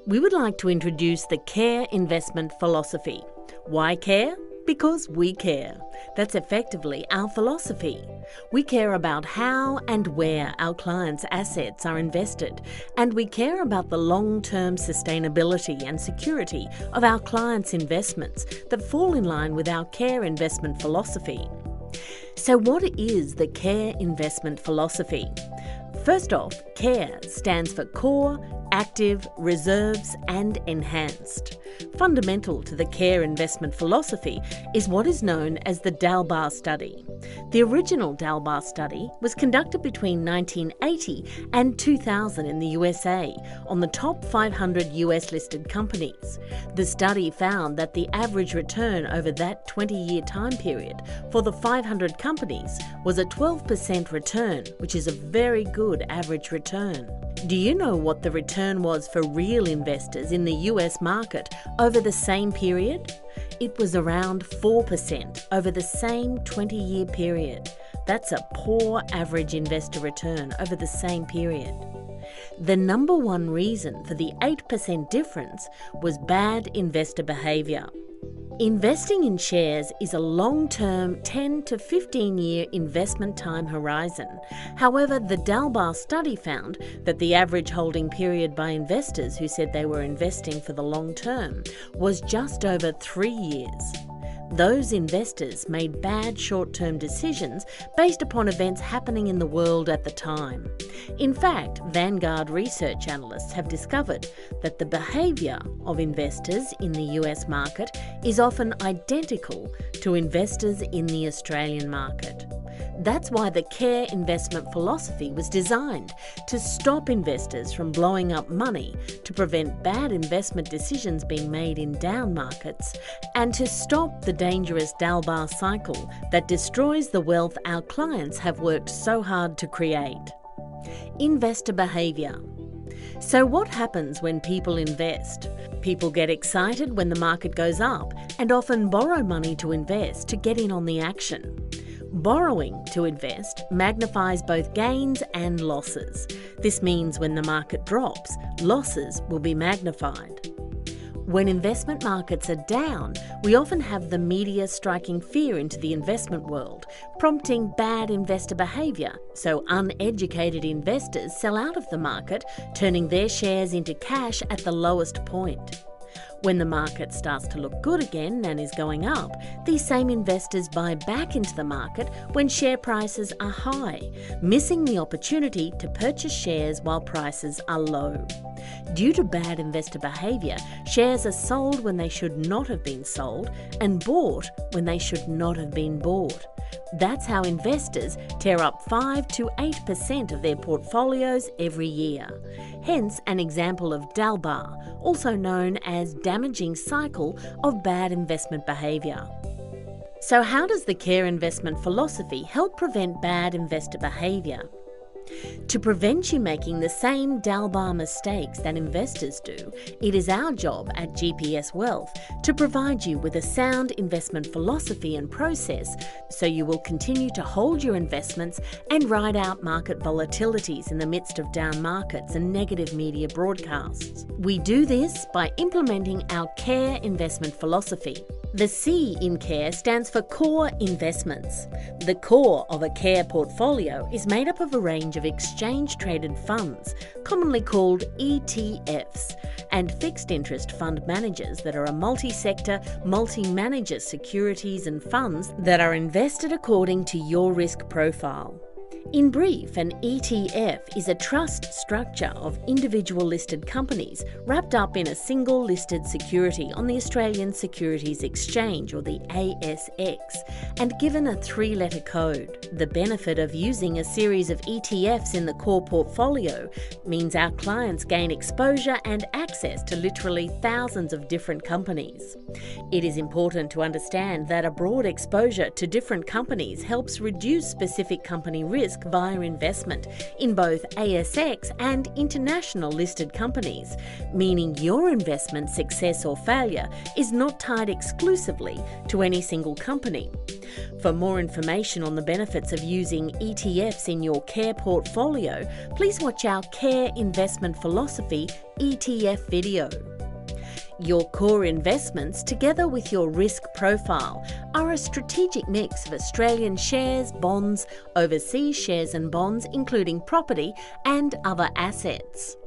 we would like to introduce the CARE investment philosophy. Why CARE? Because we care. That's effectively our philosophy. We care about how and where our clients' assets are invested, and we care about the long-term sustainability and security of our clients' investments that fall in line with our CARE investment philosophy. So what is the CARE investment philosophy? First off, CARE stands for Core, Active, Reserves and Enhanced. Fundamental to the CARE investment philosophy is what is known as the Dalbar Study. The original Dalbar Study was conducted between 1980 and 2000 in the USA on the top 500 US listed companies. The study found that the average return over that 20-year time period for the 500 companies was a 12% return, which is a very good average return. Do you know what the return was for real investors in the US market over the same period? It was around 4% over the same 20-year period. That's a poor average investor return over the same period. The number one reason for the 8% difference was bad investor behaviour. Investing in shares is a long-term 10 to 15-year investment time horizon. However, the Dalbar study found that the average holding period by investors who said they were investing for the long term was just over 3 years. Those investors made bad short-term decisions based upon events happening in the world at the time. In fact, Vanguard research analysts have discovered that the behaviour of investors in the US market is often identical to investors in the Australian market. That's why the CARE investment philosophy was designed to stop investors from blowing up money, to prevent bad investment decisions being made in down markets, and to stop the dangerous Dalbar cycle that destroys the wealth our clients have worked so hard to create. Investor behaviour. So what happens when people invest? People get excited when the market goes up and often borrow money to invest to get in on the action. Borrowing to invest magnifies both gains and losses. This means when the market drops, losses will be magnified. When investment markets are down, we often have the media striking fear into the investment world, prompting bad investor behaviour, so uneducated investors sell out of the market, turning their shares into cash at the lowest point. When the market starts to look good again and is going up, these same investors buy back into the market when share prices are high, missing the opportunity to purchase shares while prices are low. Due to bad investor behaviour, shares are sold when they should not have been sold and bought when they should not have been bought. That's how investors tear up 5 to 8% of their portfolios every year. Hence an example of Dalbar, also known as damaging cycle of bad investment behaviour. So how does the CARE investment philosophy help prevent bad investor behaviour? To prevent you making the same Dalbar mistakes that investors do, it is our job at GPS Wealth to provide you with a sound investment philosophy and process so you will continue to hold your investments and ride out market volatilities in the midst of down markets and negative media broadcasts. We do this by implementing our CARE investment philosophy. The C in CARE stands for Core Investments. The core of a CARE portfolio is made up of a range of exchange-traded funds, commonly called ETFs, and fixed interest fund managers that are a multi-sector, multi-manager securities and funds that are invested according to your risk profile. In brief, an ETF is a trust structure of individual listed companies wrapped up in a single listed security on the Australian Securities Exchange, or the ASX, and given a 3-letter code. The benefit of using a series of ETFs in the core portfolio means our clients gain exposure and access to literally thousands of different companies. It is important to understand that a broad exposure to different companies helps reduce specific company risk via investment in both ASX and international listed companies, meaning your investment success or failure is not tied exclusively to any single company. For more information on the benefits of using ETFs in your CARE portfolio, please watch our CARE Investment Philosophy ETF video. Your core investments, together with your risk profile, are a strategic mix of Australian shares, bonds, overseas shares and bonds, including property and other assets.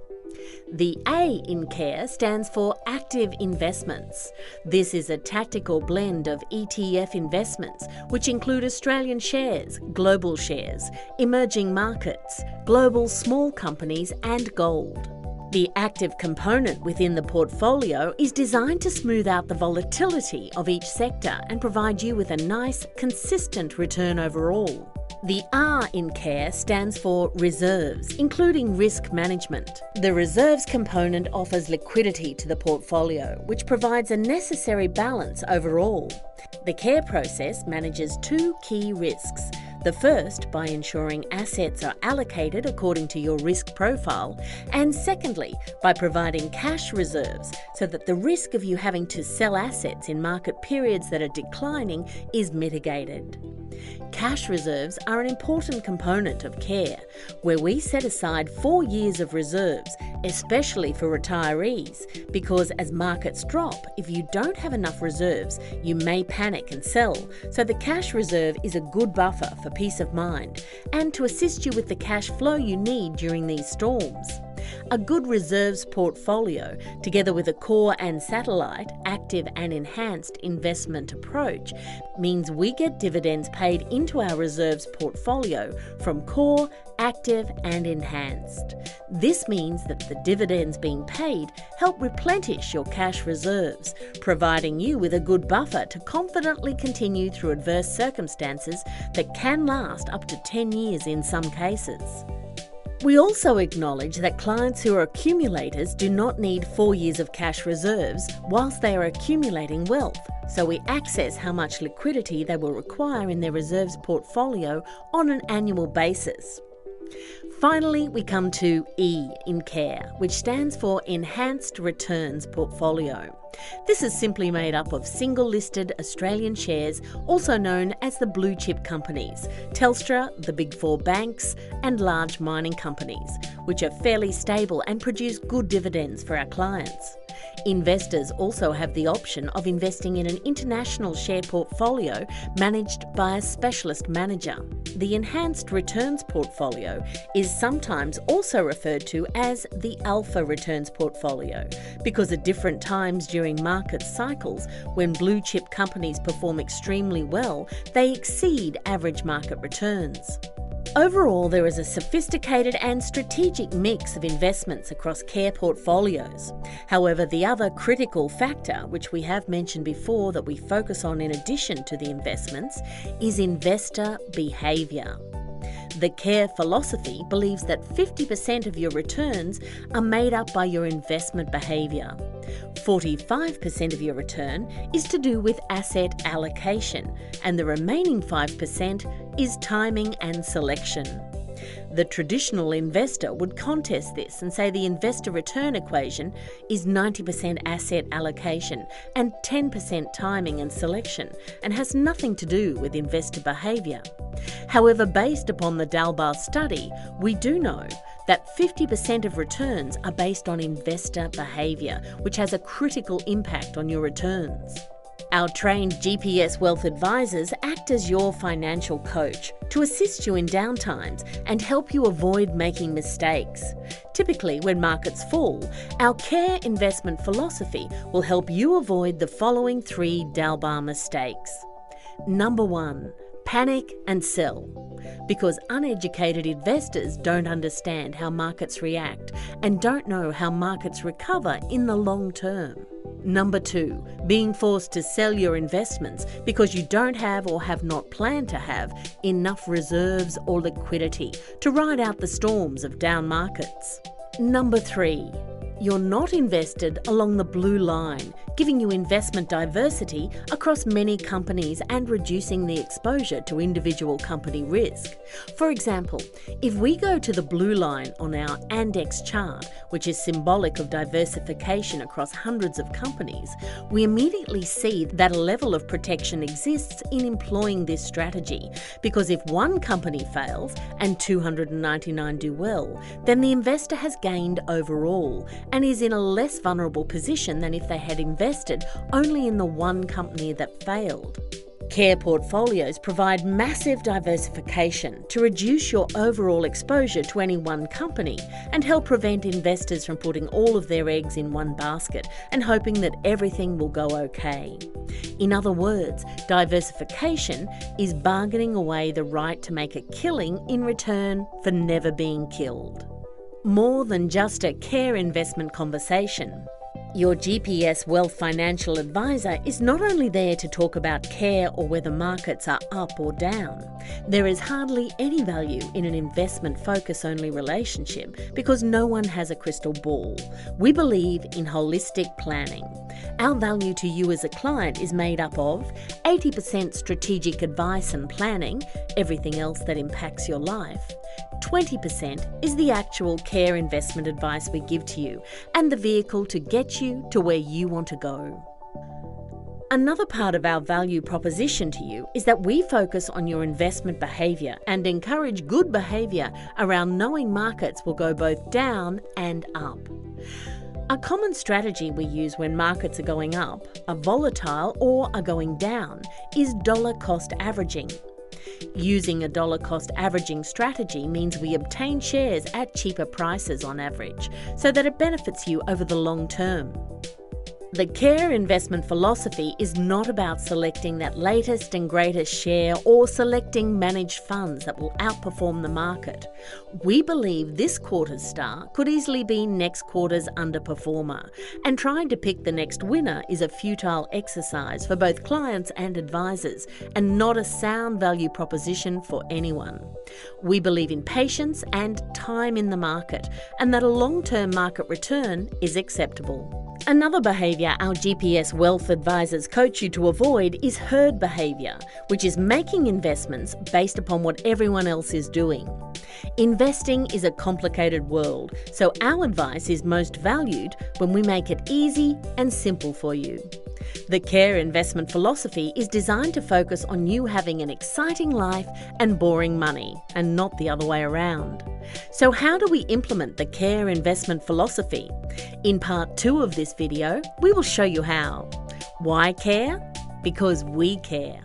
The A in CARE stands for Active Investments. This is a tactical blend of ETF investments, which include Australian shares, global shares, emerging markets, global small companies and gold. The active component within the portfolio is designed to smooth out the volatility of each sector and provide you with a nice, consistent return overall. The R in CARE stands for Reserves, including risk management. The reserves component offers liquidity to the portfolio, which provides a necessary balance overall. The CARE process manages two key risks. The first, by ensuring assets are allocated according to your risk profile, and secondly, by providing cash reserves so that the risk of you having to sell assets in market periods that are declining is mitigated. Cash reserves are an important component of CARE, where we set aside 4 years of reserves, especially for retirees, because as markets drop, if you don't have enough reserves, you may panic and sell. So the cash reserve is a good buffer for peace of mind and to assist you with the cash flow you need during these storms. A good reserves portfolio, together with a core and satellite, active and enhanced investment approach, means we get dividends paid into our reserves portfolio from core, active and enhanced. This means that the dividends being paid help replenish your cash reserves, providing you with a good buffer to confidently continue through adverse circumstances that can last up to 10 years in some cases. We also acknowledge that clients who are accumulators do not need 4 years of cash reserves whilst they are accumulating wealth, so we access how much liquidity they will require in their reserves portfolio on an annual basis. Finally, we come to E in CARE, which stands for Enhanced Returns Portfolio. This is simply made up of single-listed Australian shares, also known as the blue chip companies, Telstra, the Big Four banks and large mining companies, which are fairly stable and produce good dividends for our clients. Investors also have the option of investing in an international share portfolio managed by a specialist manager. The Enhanced Returns Portfolio is sometimes also referred to as the Alpha Returns Portfolio because at different times during market cycles, when blue chip companies perform extremely well, they exceed average market returns. Overall, there is a sophisticated and strategic mix of investments across CARE portfolios. However, the other critical factor, which we have mentioned before that we focus on in addition to the investments, is investor behaviour. The CARE philosophy believes that 50% of your returns are made up by your investment behaviour. 45% of your return is to do with asset allocation, and the remaining 5% is timing and selection. The traditional investor would contest this and say the investor return equation is 90% asset allocation and 10% timing and selection and has nothing to do with investor behaviour. However, based upon the Dalbar study, we do know that 50% of returns are based on investor behaviour, which has a critical impact on your returns. Our trained GPS Wealth advisors act as your financial coach to assist you in downtimes and help you avoid making mistakes. Typically, when markets fall, our CARE investment philosophy will help you avoid the following 3 Dalbar mistakes. Number 1. Panic and sell. Because uneducated investors don't understand how markets react and don't know how markets recover in the long term. Number 2, being forced to sell your investments because you don't have or have not planned to have enough reserves or liquidity to ride out the storms of down markets. Number 3, you're not invested along the blue line, giving you investment diversity across many companies and reducing the exposure to individual company risk. For example, if we go to the blue line on our Andex chart, which is symbolic of diversification across hundreds of companies, we immediately see that a level of protection exists in employing this strategy, because if one company fails and 299 do well, then the investor has gained overall and is in a less vulnerable position than if they had invested only in the one company that failed. Care portfolios provide massive diversification to reduce your overall exposure to any one company and help prevent investors from putting all of their eggs in one basket and hoping that everything will go okay. In other words, diversification is bargaining away the right to make a killing in return for never being killed. More than just a care investment conversation. Your GPS Wealth Financial Advisor is not only there to talk about care or whether markets are up or down. There is hardly any value in an investment focus-only relationship because no one has a crystal ball. We believe in holistic planning. Our value to you as a client is made up of 80% strategic advice and planning, everything else that impacts your life. 20% is the actual care investment advice we give to you and the vehicle to get you to where you want to go. Another part of our value proposition to you is that we focus on your investment behaviour and encourage good behaviour around knowing markets will go both down and up. A common strategy we use when markets are going up, are volatile or are going down is dollar cost averaging. Using a dollar cost averaging strategy means we obtain shares at cheaper prices on average, so that it benefits you over the long term. The care investment philosophy is not about selecting that latest and greatest share or selecting managed funds that will outperform the market. We believe this quarter's star could easily be next quarter's underperformer, and trying to pick the next winner is a futile exercise for both clients and advisors, and not a sound value proposition for anyone. We believe in patience and time in the market, and that a long-term market return is acceptable. Another behaviour our GPS Wealth Advisors coach you to avoid is herd behaviour, which is making investments based upon what everyone else is doing. Investing is a complicated world, so our advice is most valued when we make it easy and simple for you. The care investment philosophy is designed to focus on you having an exciting life and boring money, and not the other way around. So how do we implement the care investment philosophy? In part 2 of this video, we will show you how. Why care? Because we care.